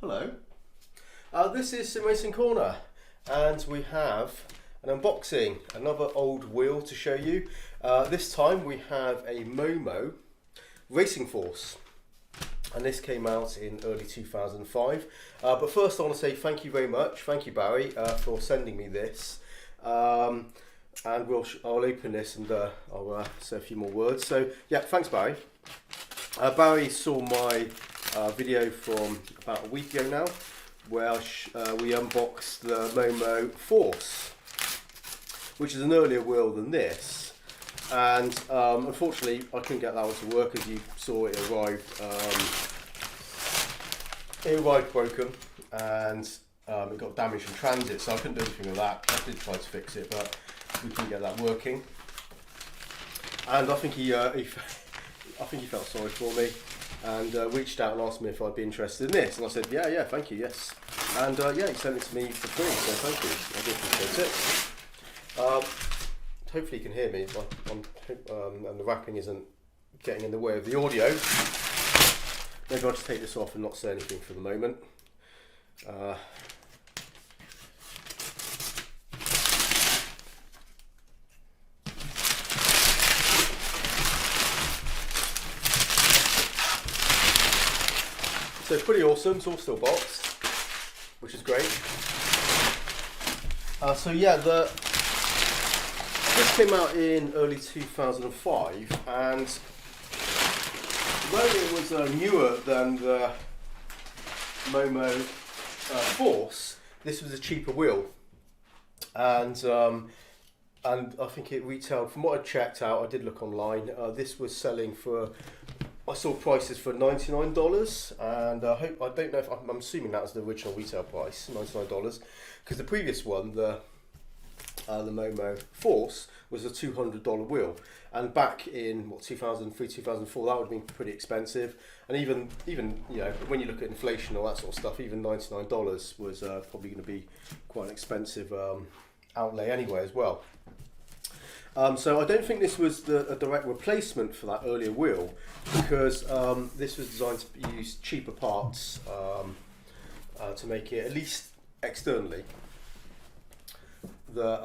Hello. This is Simracing Corner, and we have an unboxing, another old wheel to show you. This time we have a MOMO Racing Force, and this came out in early 2005. But first I want to say thank you very much, thank you Barry, for sending me this. And I'll open this and I'll say a few more words. So yeah, thanks Barry. Barry saw my video from about a week ago now, where we unboxed the MOMO Force, which is an earlier wheel than this, and unfortunately I couldn't get that one to work. As you saw, it arrived broken, and it got damaged in transit, so I couldn't do anything with that. I did try to fix it, but we couldn't get that working, and I think he felt sorry for me and reached out and asked me if I'd be interested in this, and I said yeah, thank you, yes. And yeah, he sent it to me for free, so thank you, I do appreciate it. Hopefully you can hear me, and the wrapping isn't getting in the way of the audio. Maybe I'll just take this off and not say anything for the moment. So pretty awesome, it's all still boxed, which is great. So yeah, this came out in early 2005, and though it was newer than the MOMO Force, this was a cheaper wheel, and I think it retailed, from what I checked out, I did look online, this was selling for, I saw prices for $99, and I don't know if I'm assuming that was the original retail price, $99, because the previous one, the MOMO Force, was a $200 wheel, and back in what, 2003, 2004, that would have been pretty expensive, and even you know, when you look at inflation and all that sort of stuff, even $99 was probably going to be quite an expensive outlay anyway as well. So I don't think this was a direct replacement for that earlier wheel, because this was designed to use cheaper parts to make it, at least externally. The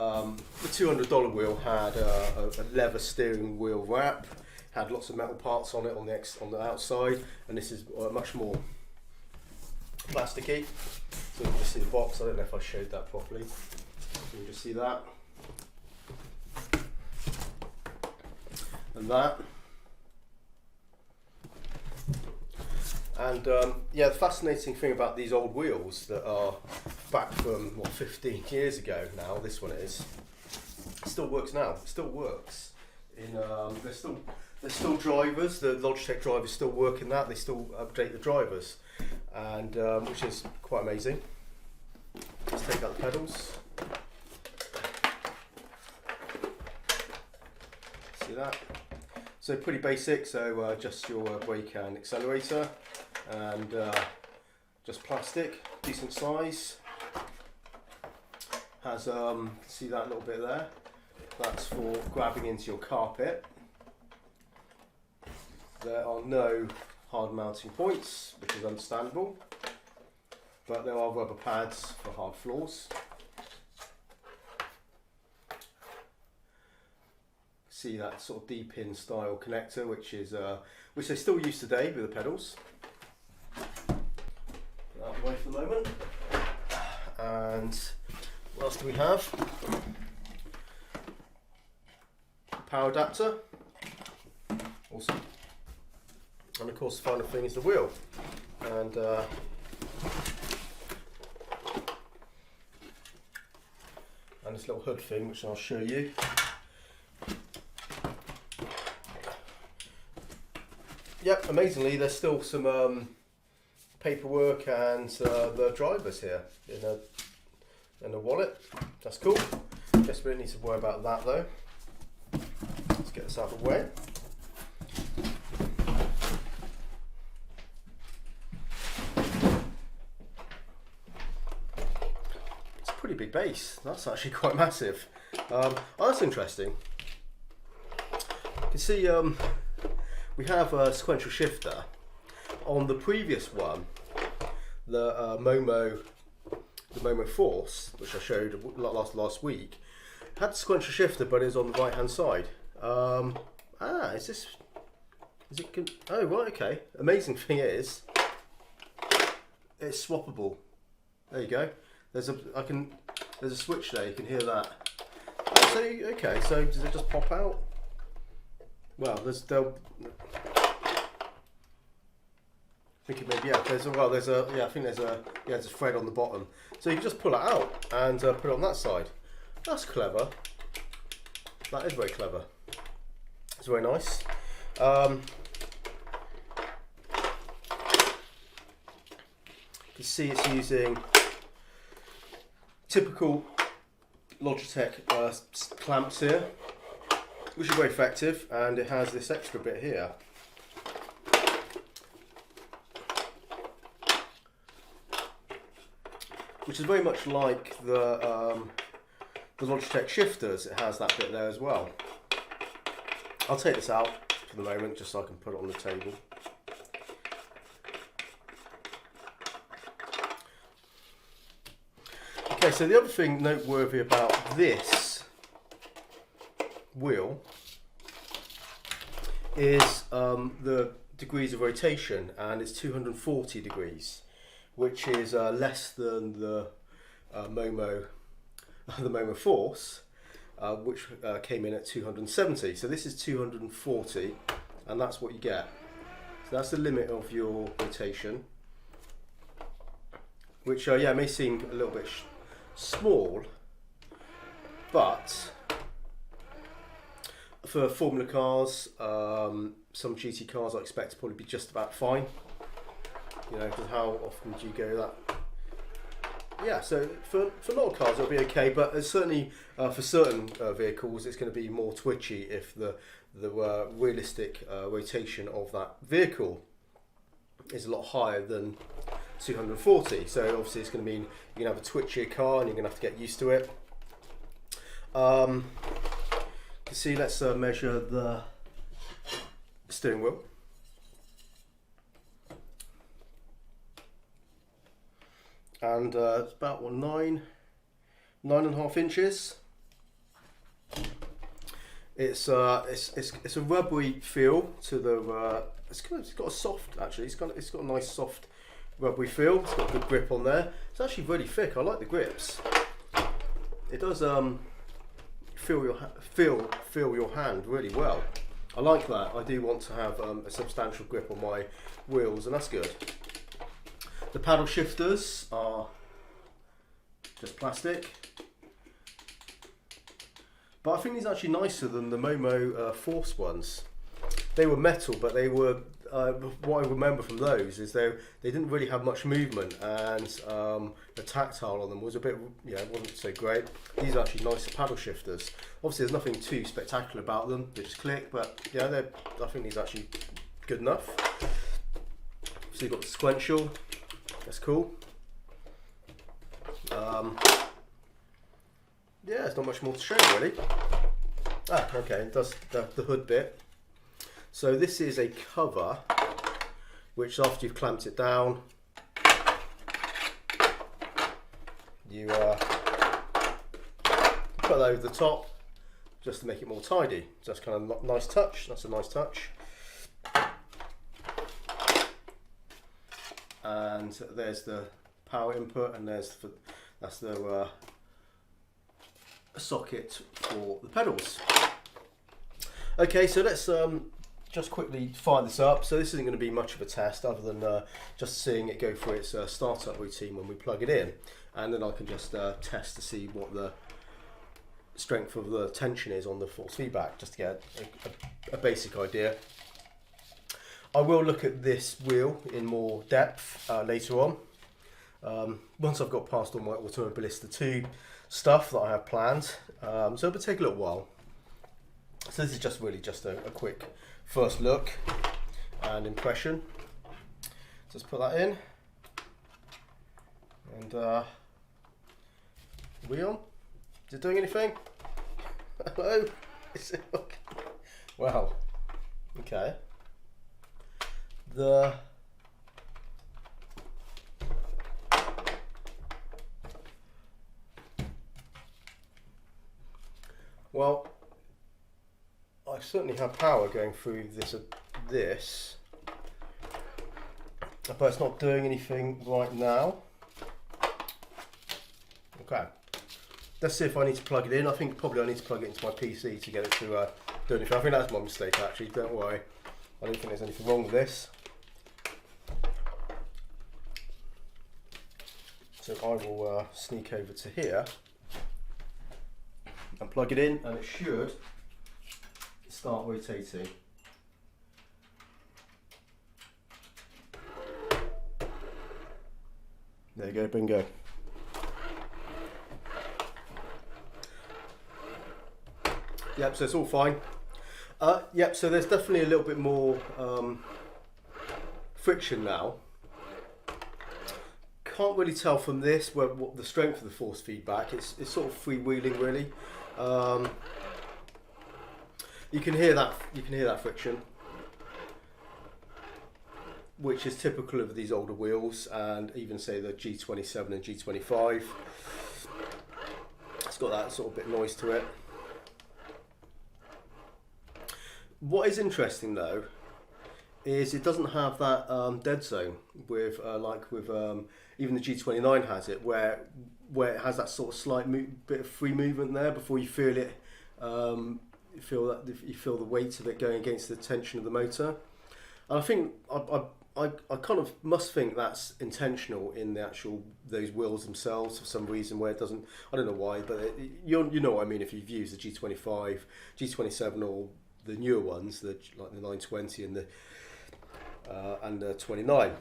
$200 wheel had a leather steering wheel wrap, had lots of metal parts on it on the outside, and this is much more plasticky. So you can just see the box. I don't know if I showed that properly. You can just see that. And that, and yeah, the fascinating thing about these old wheels that are back from what, 15 years ago now, this one is, it still works now. It still works. There's still drivers. The Logitech drivers still work in that. They still update the drivers, and which is quite amazing. Let's take out the pedals. See that? So pretty basic, so just your brake and accelerator, and just plastic, decent size. Has, see that little bit there? That's for grabbing into your carpet. There are no hard mounting points, which is understandable, but there are rubber pads for hard floors. See that sort of D-pin style connector, which they still use today with the pedals. Put that out the way for the moment. And what else do we have? Power adapter. Awesome. And of course the final thing is the wheel. And this little hood thing, which I'll show you. Yep, amazingly there's still some paperwork and the drivers here in a wallet. That's cool. Guess we don't need to worry about that though. Let's get this out of the way. It's a pretty big base. That's actually quite massive. Oh, that's interesting. You can see we have a sequential shifter. On the previous one, the MOMO Force, which I showed last week, had the sequential shifter, but it's on the right hand side. Oh right, okay. Amazing thing is, it's swappable. There you go. There's a switch there. You can hear that. So okay. So does it just pop out? Well, I think maybe there's a thread on the bottom. So you can just pull it out and put it on that side. That's clever. That is very clever. It's very nice. You can see it's using typical Logitech clamps here, which is very effective, and it has this extra bit here. Which is very much like the Logitech shifters. It has that bit there as well. I'll take this out for the moment just so I can put it on the table. Okay, so the other thing noteworthy about this wheel is the degrees of rotation, and it's 240 degrees, which is less than the MOMO Force, which came in at 270. So this is 240, and that's what you get. So that's the limit of your rotation, which may seem a little bit small, but for Formula cars, some GT cars I expect to probably be just about fine. You know, because how often do you go that? Yeah, so for a lot of cars it'll be okay, but certainly for certain vehicles it's going to be more twitchy if the realistic rotation of that vehicle is a lot higher than 240. So obviously it's going to mean you're going to have a twitchier car and you're going to have to get used to it. You can see, let's measure the steering wheel. And it's about 9.5 inches. It's a rubbery feel to the. It's got a soft, actually. It's got a nice soft rubbery feel. It's got a good grip on there. It's actually really thick. I like the grips. It does feel your hand really well. I like that. I do want to have a substantial grip on my wheels, and that's good. The paddle shifters are just plastic, but I think these are actually nicer than the MOMO Force ones. They were metal, but they were, what I remember from those is they didn't really have much movement, and the tactile on them was a bit, it wasn't so great. These are actually nicer paddle shifters. Obviously there's nothing too spectacular about them, they just click, but yeah, I think these are actually good enough. So you've got the sequential. That's cool. Yeah, there's not much more to show really. Okay, it does the hood bit. So this is a cover, which after you've clamped it down, you put that over the top just to make it more tidy. So that's kind of nice touch. That's a nice touch. And there's the power input, and that's the socket for the pedals. Okay, so let's just quickly fire this up. So this isn't going to be much of a test, other than just seeing it go through its startup routine when we plug it in, and then I can just test to see what the strength of the tension is on the force feedback, just to get a basic idea. I will look at this wheel in more depth later on, once I've got past all my Automobilista 2 stuff that I have planned, so it'll take a little while. So this is just really just a quick first look and impression. Just put that in, and wheel, is it doing anything? Hello? Is it okay? Wow, okay. Well, I certainly have power going through this, but it's not doing anything right now. Okay, let's see if I need to plug it in. I think probably I need to plug it into my PC to get it to do anything. I think that's my mistake actually, don't worry. I don't think there's anything wrong with this. So I will sneak over to here and plug it in, and it should start rotating. There you go, bingo. Yep, so it's all fine. Yep, so there's definitely a little bit more friction now. Can't really tell from this what the strength of the force feedback. It's sort of freewheeling really. You can hear that friction, which is typical of these older wheels, and even say the G27 and G25. It's got that sort of bit of noise to it. What is interesting though is it doesn't have that dead zone with even the G29 has it, where it has that sort of slight bit of free movement there before you feel it. You feel the weight of it going against the tension of the motor, and I think I kind of must think that's intentional in the those wheels themselves for some reason, where it doesn't. I don't know why, but you know what I mean. If you've used the G25, G27, or the newer ones, like the 920 and the 29,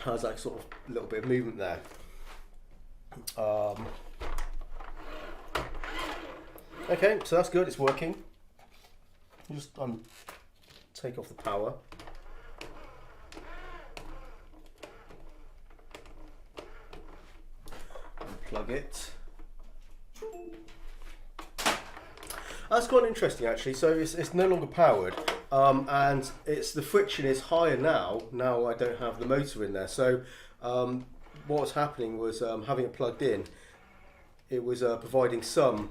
has that sort of little bit of movement there. Okay, so that's good. It's working. Just take off the power. Unplug it. That's quite interesting actually. So it's no longer powered, and the friction is higher now. Now I don't have the motor in there. So what was happening was having it plugged in, it was providing some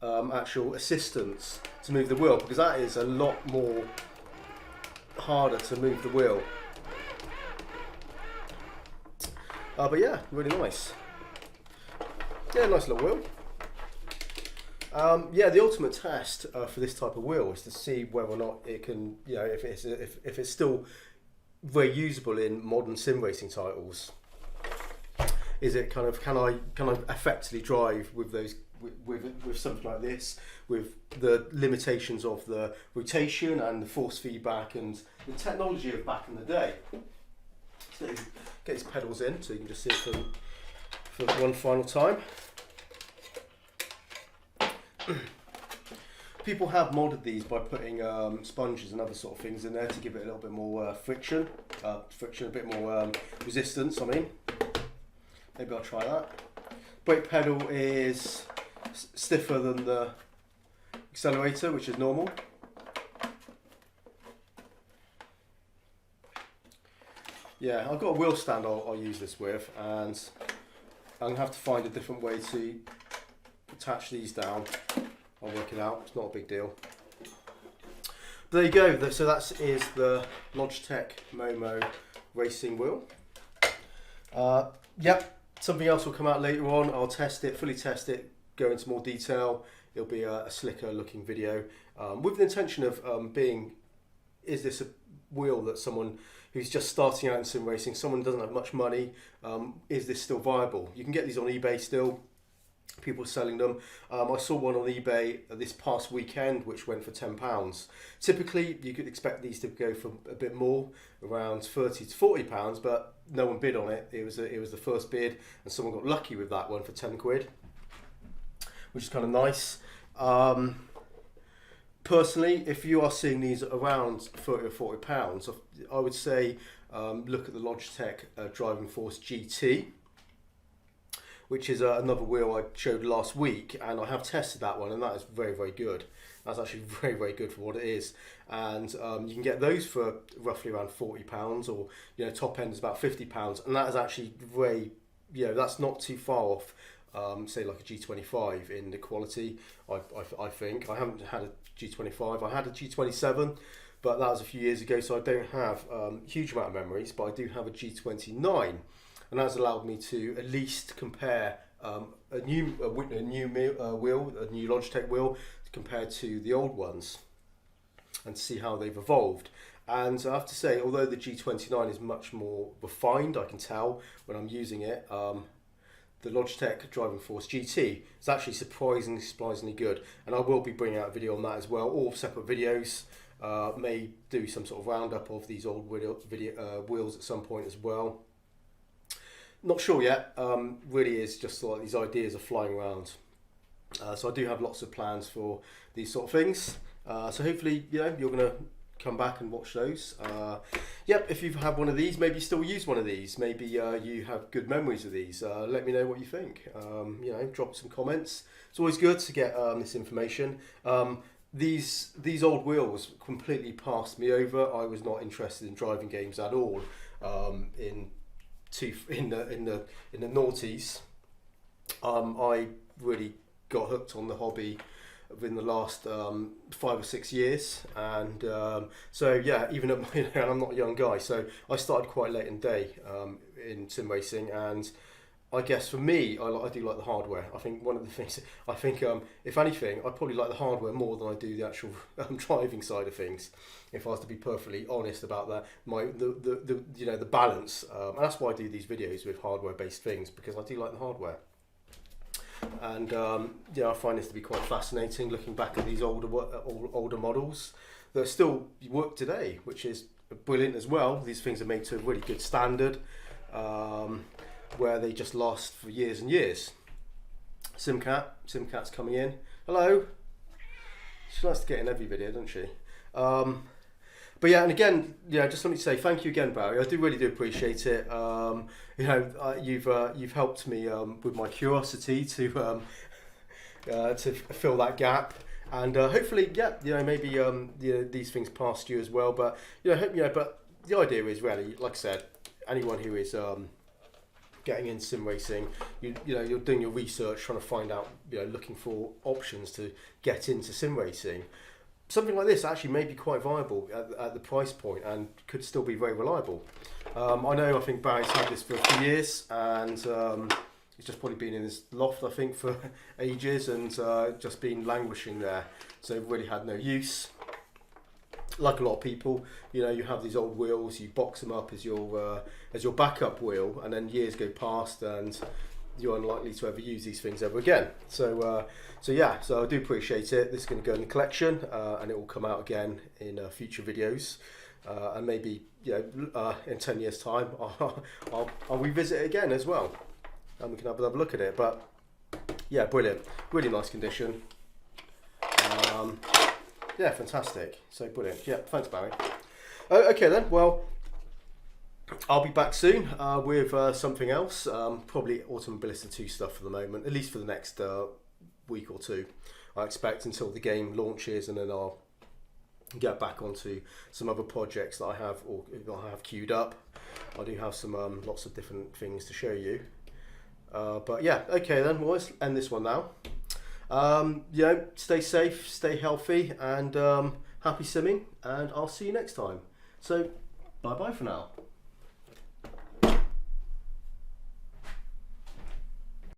actual assistance to move the wheel, because that is a lot more harder to move the wheel. But yeah, really nice. Yeah, nice little wheel. Yeah, the ultimate test for this type of wheel is to see whether or not it can, if it's still very usable in modern sim racing titles. Is it can I effectively drive with those with something like this, with the limitations of the rotation and the force feedback and the technology of back in the day. So get these pedals in so you can just see it for one final time. People have modded these by putting sponges and other sort of things in there to give it a little bit more friction, a bit more resistance. I mean, maybe I'll try that. Brake pedal is stiffer than the accelerator, which is normal. Yeah, I've got a wheel stand I'll use this with, and I'm going to have to find a different way to attach these down. I'll work it out, it's not a big deal. But there you go, so that is the Logitech MOMO Racing wheel. Yep, something else will come out later on. I'll test it, fully test it, go into more detail. It'll be a slicker looking video with the intention of is this a wheel that someone who's just starting out in sim racing, someone who doesn't have much money, is this still viable? You can get these on eBay still. People are selling them. I saw one on eBay this past weekend which went for £10. Typically you could expect these to go for a bit more, around £30 to £40, but no one bid on it. It was the first bid, and someone got lucky with that one for 10 quid, which is kind of nice. Personally, if you are seeing these around £30 or £40, I would say look at the Logitech Driving Force GT, which is another wheel I showed last week, and I have tested that one, and that is very, very good. That's actually very, very good for what it is. And you can get those for roughly around £40, or top end is about £50, and that is actually very, that's not too far off say like a G25 in the quality. I think I haven't had a G25. I had a G27, but that was a few years ago, so I don't have a huge amount of memories. But I do have a G29, and that's allowed me to at least compare a new wheel, a new Logitech wheel, compared to the old ones, and see how they've evolved. And I have to say, although the G29 is much more refined, I can tell when I'm using it, the Logitech Driving Force GT is actually surprisingly good. And I will be bringing out a video on that as well, or separate videos. May do some sort of roundup of these old wheels at some point as well. Not sure yet. Really is just like these ideas are flying around. So I do have lots of plans for these sort of things. So hopefully, you're going to come back and watch those. Yep, if you've had one of these, maybe you still use one of these. Maybe you have good memories of these. Let me know what you think. Drop some comments. It's always good to get this information. These old wheels completely passed me over. I was not interested in driving games at all in the noughties. I really got hooked on the hobby within the last 5 or 6 years, and so yeah, even at and I'm not a young guy, so I started quite late in the day in sim racing, and I guess for me, I do like the hardware. I think one of the things, if anything, I probably like the hardware more than I do the actual driving side of things. If I was to be perfectly honest about that, the balance, and that's why I do these videos with hardware-based things, because I do like the hardware. And I find this to be quite fascinating, looking back at these older models that still work today, which is brilliant as well. These things are made to a really good standard, where they just last for years and years. Simcat's coming in. Hello. She likes to get in every video, doesn't she? But yeah, and again, just let me say thank you again, Barry. I really do appreciate it. You've helped me with my curiosity to fill that gap, and hopefully, maybe these things past you as well. But but the idea is really, like I said, anyone who is getting into sim racing, you're doing your research, trying to find out, looking for options to get into sim racing. Something like this actually may be quite viable at the price point and could still be very reliable. I think Barry's had this for a few years, and he's just probably been in his loft, I think, for ages, and just been languishing there. So really had no use. Like a lot of people, you have these old wheels, you box them up as your backup wheel, and then years go past and you're unlikely to ever use these things ever again. So I do appreciate it. This is going to go in the collection, and it will come out again in future videos, and maybe in 10 years time I'll revisit it again as well, and we can have another look at it. But yeah, brilliant, really nice condition. Yeah, fantastic. So brilliant. Yeah, thanks, Barry. Okay then. Well, I'll be back soon with something else. Probably Automobilista 2 stuff for the moment, at least for the next week or two. I expect, until the game launches, and then I'll get back onto some other projects that I have queued up. I do have some lots of different things to show you. But yeah, okay then. Well, let's end this one now. Stay safe, stay healthy, and happy simming, and I'll see you next time. So bye bye for now.